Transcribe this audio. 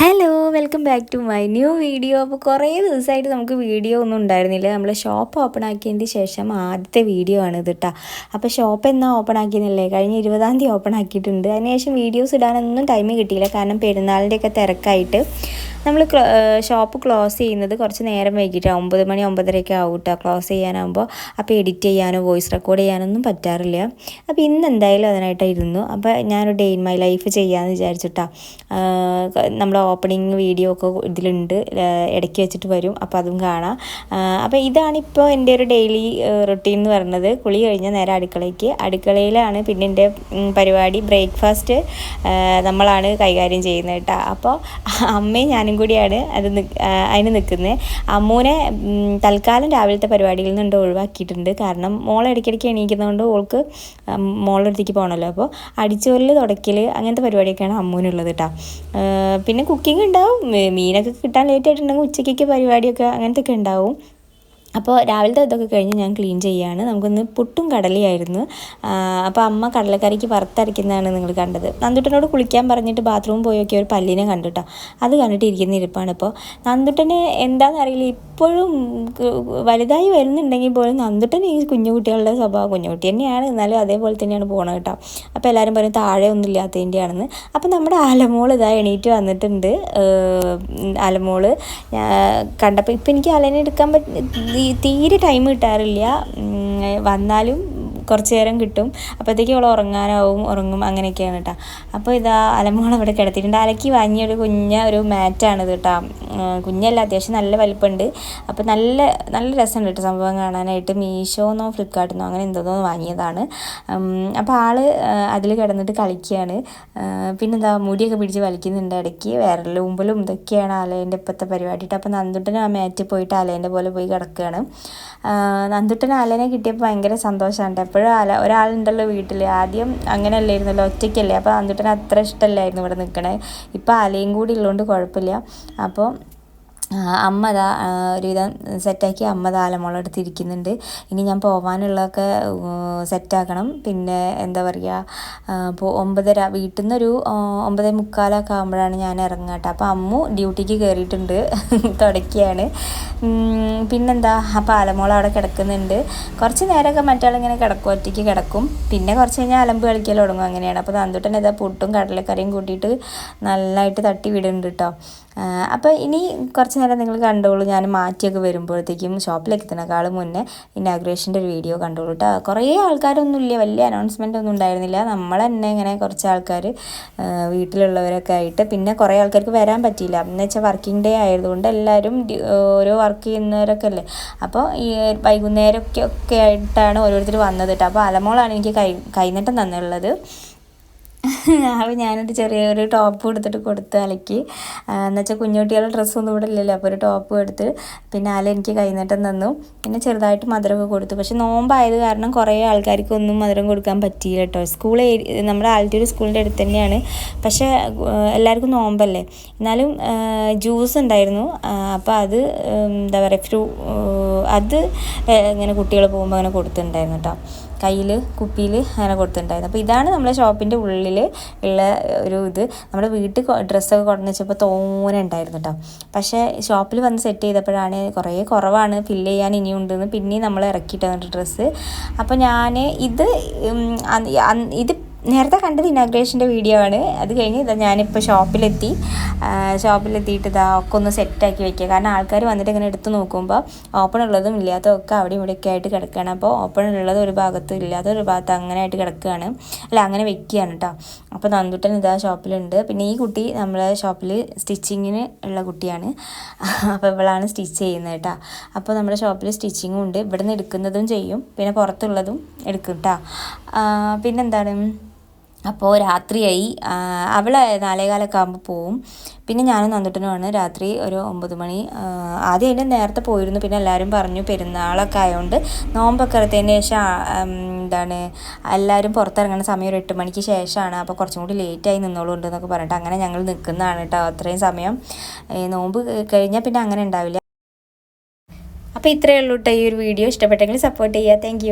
Hello welcome back to my new video. അപ്പോൾ കുറേ ദിവസമായിട്ട് നമുക്ക് വീഡിയോ ഒന്നും ഉണ്ടായിരുന്നില്ല. നമ്മൾ ഷോപ്പ് ഓപ്പൺ ആക്കിയതിന് ശേഷം ആദ്യത്തെ വീഡിയോ ആണ് ഇത് കേട്ടോ. അപ്പോൾ ഷോപ്പ് എന്നാ ഓപ്പൺ ആക്കിയെന്നല്ലേ, കഴിഞ്ഞ 20-ാം തീയതി ഓപ്പൺ ആക്കിയിട്ടുണ്ട്. അതിനുശേഷം വീഡിയോസ് ഇടാനൊന്നും ടൈം കിട്ടിയില്ല, കാരണം പെരുന്നാളിൻ്റെയൊക്കെ തിരക്കായിട്ട്. നമ്മൾ ഷോപ്പ് ക്ലോസ് ചെയ്യുന്നത് കുറച്ച് നേരം വൈകിട്ട് 9 മണി 9:30 ആവും കേട്ടോ ക്ലോസ് ചെയ്യാനാകുമ്പോൾ. അപ്പോൾ എഡിറ്റ് ചെയ്യാനോ വോയിസ് റെക്കോർഡ് ചെയ്യാനൊന്നും പറ്റാറില്ല. അപ്പോൾ ഇന്ന് എന്തായാലും അതിനായിട്ടായിരുന്നു. അപ്പോൾ ഞാനൊരു ഡേ ഇൻ മൈ ലൈഫ് ചെയ്യാമെന്ന് വിചാരിച്ചിട്ടാ. നമ്മുടെ ഓപ്പണിങ് വീഡിയോ ഒക്കെ ഇതിലുണ്ട്, ഇടയ്ക്ക് വെച്ചിട്ട് വരും, അപ്പോൾ അതും കാണാം. അപ്പോൾ ഇതാണിപ്പോൾ എൻ്റെ ഒരു ഡെയിലി റൊട്ടീൻ എന്ന് പറയുന്നത്. കുളി കഴിഞ്ഞാൽ നേരെ അടുക്കളയിലാണ് പിന്നെ എൻ്റെ പരിപാടി. ബ്രേക്ക്ഫാസ്റ്റ് നമ്മളാണ് കൈകാര്യം ചെയ്യുന്നത് കേട്ടോ. അപ്പോൾ അമ്മയും ഞാനും കൂടിയാണ് അതിന് നിൽക്കുന്നത്. അമ്മൂനെ തൽക്കാലം രാവിലത്തെ പരിപാടിയിൽ നിന്നുണ്ട് ഒഴിവാക്കിയിട്ടുണ്ട്, കാരണം മോളെ ഇടയ്ക്കിടയ്ക്ക് എണീക്കുന്നതുകൊണ്ട് ഓൾക്ക് മോളുടെ അടുത്തേക്ക് പോകണമല്ലോ. അപ്പോൾ അടിച്ചുവരൽ തുടയ്ക്കൽ അങ്ങനത്തെ പരിപാടിയൊക്കെയാണ് അമ്മൂനുള്ളത് കേട്ടോ. പിന്നെ കുക്കിംഗ് ഉണ്ടാവും, മീനൊക്കെ കിട്ടാൻ ലേറ്റ് ആയിട്ടുണ്ടെങ്കിൽ ഉച്ചയ്ക്കൊക്കെ പരിപാടിയൊക്കെ അങ്ങനത്തെയൊക്കെ ഉണ്ടാവും. അപ്പോൾ രാവിലത്തെ ഇതൊക്കെ കഴിഞ്ഞ് ഞാൻ ക്ലീൻ ചെയ്യുകയാണ്. നമുക്കിന്ന് പുട്ടും കടലയായിരുന്നു. അപ്പോൾ അമ്മ കടലക്കറിക്ക് വറുത്തരയ്ക്കുന്നതാണ് നിങ്ങൾ കണ്ടത്. നന്ദുട്ടനോട് കുളിക്കാൻ പറഞ്ഞിട്ട് ബാത്റൂമിൽ പോയി നോക്കിയ ഒരു പല്ലിനെ കണ്ടിട്ടോ. അത് കണ്ടിട്ട് ഇരിക്കുന്ന ഇരിപ്പാണ്. ഇപ്പോൾ നന്ദുട്ടന് എന്താണെന്നറിയില്ല, ഇപ്പോഴും വലുതായി വരുന്നുണ്ടെങ്കിൽ പോലും നന്ദുട്ടൻ ഈ കുഞ്ഞു കുട്ടികളുടെ സ്വഭാവം, കുഞ്ഞുകുട്ടി തന്നെയാണ് എന്നാലും അതേപോലെ തന്നെയാണ് പോകണം കേട്ടോ. അപ്പോൾ എല്ലാവരും പറയും താഴെ ഒന്നും ഇല്ലാത്തതിൻ്റെയാണെന്ന്. അപ്പോൾ നമ്മുടെ ആലമോൾ ഇതാ എണീറ്റ് വന്നിട്ടുണ്ട്. ആലമോള് കണ്ടപ്പോൾ ഇപ്പം എനിക്ക് അലനെ എടുക്കാൻ തീരെ ടൈം കിട്ടാറില്ല. വന്നാലും കുറച്ച് നേരം കിട്ടും, അപ്പോഴത്തേക്കും അവൾ ഉറങ്ങും അങ്ങനെയൊക്കെയാണ് കേട്ടോ. അപ്പോൾ ഇതാ അലമോൾ അവിടെ കിടത്തിയിട്ടുണ്ട്. അലക്കി വാങ്ങിയൊരു ഒരു മാറ്റാണിത് കേട്ടോ. കുഞ്ഞല്ല, അത്യാവശ്യം നല്ല വലിപ്പമുണ്ട്. അപ്പോൾ നല്ല നല്ല രസമുണ്ട് കേട്ടോ സംഭവം കാണാനായിട്ട്. മീഷോന്നോ ഫ്ലിപ്കാർട്ടിന്നോ അങ്ങനെ എന്തോന്നോ വാങ്ങിയതാണ്. അപ്പോൾ ആൾ അതിൽ കിടന്നിട്ട് കളിക്കുകയാണ്. പിന്നെന്താ മുടിയൊക്കെ പിടിച്ച് വലിക്കുന്നുണ്ട് ഇടയ്ക്ക്, വിരലും ഉമ്പലും ഇതൊക്കെയാണ് അലേൻ്റെ ഇപ്പോഴത്തെ പരിപാടിയിട്ട്. അപ്പോൾ നന്ദുട്ടനും ആ മാറ്റിൽ പോയിട്ട് അലേൻ്റെ പോലെ പോയി കിടക്കുകയാണ്. നന്ദുട്ടൻ അലേനെ കിട്ടിയപ്പോൾ ഭയങ്കര സന്തോഷമാണ്. എപ്പോഴും ഒരാളുണ്ടല്ലോ വീട്ടിൽ. ആദ്യം അങ്ങനെ അല്ലായിരുന്നല്ലോ, ഒറ്റയ്ക്കല്ലേ. അപ്പോൾ നന്ദുട്ടന് അത്ര ഇഷ്ടമല്ലായിരുന്നു ഇവിടെ നിൽക്കണേ. ഇപ്പോൾ അലയും കൂടി ഉള്ളതുകൊണ്ട് കുഴപ്പമില്ല. അപ്പോൾ അമ്മ അതാ ഒരുവിധം സെറ്റാക്കി അമ്മ ആലമോളെ അടുത്തിരിക്കുന്നുണ്ട്. ഇനി ഞാൻ പോകാനുള്ളതൊക്കെ സെറ്റാക്കണം. പിന്നെ എന്താ പറയുക, ഇപ്പോൾ 9:30 വീട്ടിൽ നിന്നൊരു 9:45 ആകുമ്പോഴാണ് ഞാൻ ഇറങ്ങുക കേട്ടോ. അപ്പോൾ അമ്മു ഡ്യൂട്ടിക്ക് കയറിയിട്ടുണ്ട്, തുടക്കുകയാണ്. പിന്നെന്താ, അപ്പോൾ ആലമോൾ അവിടെ കിടക്കുന്നുണ്ട്. കുറച്ച് നേരമൊക്കെ മറ്റാളിങ്ങനെ കിടക്കും, ഒറ്റയ്ക്ക് കിടക്കും. പിന്നെ കുറച്ച് കഴിഞ്ഞാൽ അലമ്പ് കളിക്കൽ തുടങ്ങും, അങ്ങനെയാണ്. അപ്പോൾ നന്ദുട്ടൻ ഇതാ പുട്ടും കടലക്കറിയും കൂട്ടിയിട്ട് നല്ലതായിട്ട് തട്ടി വിടുന്നുണ്ട് കേട്ടോ. അപ്പോൾ ഇനി കുറച്ച് നേരം നിങ്ങൾ കണ്ടോളൂ. ഞാൻ മാറ്റിയൊക്കെ വരുമ്പോഴത്തേക്കും ഷോപ്പിലെത്തുന്നതിനേക്കാളും മുന്നേ ഇനാഗ്രേഷൻ്റെ ഒരു വീഡിയോ കണ്ടോളൂ കേട്ടോ. കുറേ ആൾക്കാരൊന്നുമില്ല, വലിയ അനൗൺസ്മെൻ്റ് ഒന്നും ഉണ്ടായിരുന്നില്ല. നമ്മൾ തന്നെ ഇങ്ങനെ കുറച്ച് ആൾക്കാർ വീട്ടിലുള്ളവരൊക്കെ ആയിട്ട്. പിന്നെ കുറേ ആൾക്കാർക്ക് വരാൻ പറ്റിയില്ല, എന്ന് വെച്ചാൽ വർക്കിംഗ് ഡേ ആയതുകൊണ്ട് എല്ലാവരും ഓരോ വർക്ക് ചെയ്യുന്നവരൊക്കെ അല്ലേ. അപ്പോൾ ഈ വൈകുന്നേരമൊക്കെ ആയിട്ടാണ് ഓരോരുത്തർ വന്നത് കേട്ടോ. അപ്പോൾ അലമോളാണ് എനിക്ക് കൈനീട്ടം തന്നുള്ളത്. അപ്പോൾ ഞാനൊരു ചെറിയൊരു ടോപ്പ് കൊടുത്ത് അലക്കി, എന്നുവെച്ചാൽ കുഞ്ഞുകുട്ടികളുടെ ഡ്രസ്സൊന്നും ഇവിടെ ഇല്ലല്ലോ. അപ്പോൾ ഒരു ടോപ്പ് എടുത്ത് പിന്നെ അല എനിക്ക് കൈനീട്ടം തന്നു. പിന്നെ ചെറുതായിട്ട് മധുരമൊക്കെ കൊടുത്തു. പക്ഷെ നോമ്പായത് കാരണം കുറേ ആൾക്കാർക്കൊന്നും മധുരം കൊടുക്കാൻ പറ്റിയില്ല കേട്ടോ. നമ്മുടെ ആലത്തൂർ സ്കൂളിൻ്റെ അടുത്ത് തന്നെയാണ്, പക്ഷേ എല്ലാവർക്കും നോമ്പല്ലേ. എന്നാലും ജ്യൂസ് ഉണ്ടായിരുന്നു. അപ്പോൾ അത് എന്താ പറയുക, അത് ഇങ്ങനെ കുട്ടികൾ പോകുമ്പോൾ അങ്ങനെ കൊടുത്തിട്ടുണ്ടായിരുന്നു കേട്ടോ. കയ്യിൽ കുപ്പിയിൽ അങ്ങനെ കൊടുത്തിട്ടുണ്ടായിരുന്നു. അപ്പോൾ ഇതാണ് നമ്മുടെ ഷോപ്പിൻ്റെ ഉള്ളിൽ ഉള്ള ഒരു ഇത്. നമ്മുടെ വീട്ടിൽ ഡ്രസ്സൊക്കെ കൊണ്ടുവന്ന് വെച്ചപ്പോൾ തോനെ ഉണ്ടായിരുന്നു കേട്ടോ. പക്ഷേ ഷോപ്പിൽ വന്ന് സെറ്റ് ചെയ്തപ്പോഴാണ് കുറേ കുറവാണ്, ഫില്ല് ചെയ്യാൻ ഇനിയുണ്ടെന്ന് പിന്നെയും നമ്മൾ ഇറക്കിയിട്ട് വന്നിട്ട് ഡ്രസ്സ്. അപ്പോൾ ഞാൻ ഇത് നേരത്തെ കണ്ടത് ഇനാഗ്രേഷൻ്റെ വീഡിയോ ആണ്. അത് കഴിഞ്ഞ് ഇതാ ഞാനിപ്പോൾ ഷോപ്പിലെത്തിയിട്ട് ഇതാ ഒക്കെ ഒന്ന് സെറ്റാക്കി വെക്കുക. കാരണം ആൾക്കാർ വന്നിട്ട് ഇങ്ങനെ എടുത്ത് നോക്കുമ്പോൾ ഓപ്പൺ ഉള്ളതും ഇല്ലാത്തതൊക്കെ അവിടെ ഇവിടെയൊക്കെ ആയിട്ട് കിടക്കുകയാണ്. അപ്പോൾ ഓപ്പൺ ഉള്ളത് ഒരു ഭാഗത്ത് ഇല്ലാത്ത ഒരു ഭാഗത്ത് അങ്ങനെ ആയിട്ട് കിടക്കുകയാണ്, അങ്ങനെ വെക്കുകയാണ് കേട്ടോ. അപ്പോൾ നന്ദുട്ടൻ ഇതാ ഷോപ്പിലുണ്ട്. പിന്നെ ഈ കുട്ടി നമ്മളെ ഷോപ്പിൽ സ്റ്റിച്ചിങ്ങിന് ഉള്ള കുട്ടിയാണ്. അപ്പോൾ ഇവളാണ് സ്റ്റിച്ച് ചെയ്യുന്നത് കേട്ടോ. അപ്പോൾ നമ്മുടെ ഷോപ്പിൽ സ്റ്റിച്ചിങ്ങും ഉണ്ട്, ഇവിടെ നിന്ന് എടുക്കുന്നതും ചെയ്യും, പിന്നെ പുറത്തുള്ളതും എടുക്കും കേട്ടോ. പിന്നെന്താണ്, അപ്പോൾ രാത്രിയായി. അവൾ 4:15 ആകുമ്പോൾ പോവും. പിന്നെ ഞാനും നന്ദുട്ടനുമാണ് രാത്രി ഒരു 9 മണി. ആദ്യം അതിൻ്റെ നേരത്തെ പോയിരുന്നു. പിന്നെ എല്ലാവരും പറഞ്ഞു പെരുന്നാളൊക്കെ ആയതുകൊണ്ട് നോമ്പൊക്കെ എടുത്തതിന് ശേഷം എല്ലാവരും പുറത്തിറങ്ങുന്ന സമയം ഒരു 8 മണിക്ക് ശേഷമാണ്. അപ്പോൾ കുറച്ചും കൂടി ലേറ്റായി നിന്നോളുണ്ട് എന്നൊക്കെ പറഞ്ഞിട്ട് അങ്ങനെ ഞങ്ങൾ നിൽക്കുന്നതാണ് കേട്ടോ. അത്രയും സമയം നോമ്പ് കഴിഞ്ഞാൽ പിന്നെ അങ്ങനെ ഉണ്ടാവില്ല. അപ്പോൾ ഇത്രയേ ഉള്ളൂ കേട്ടോ ഈ ഒരു വീഡിയോ. ഇഷ്ടപ്പെട്ടെങ്കിൽ സപ്പോർട്ട് ചെയ്യുക. Thank you.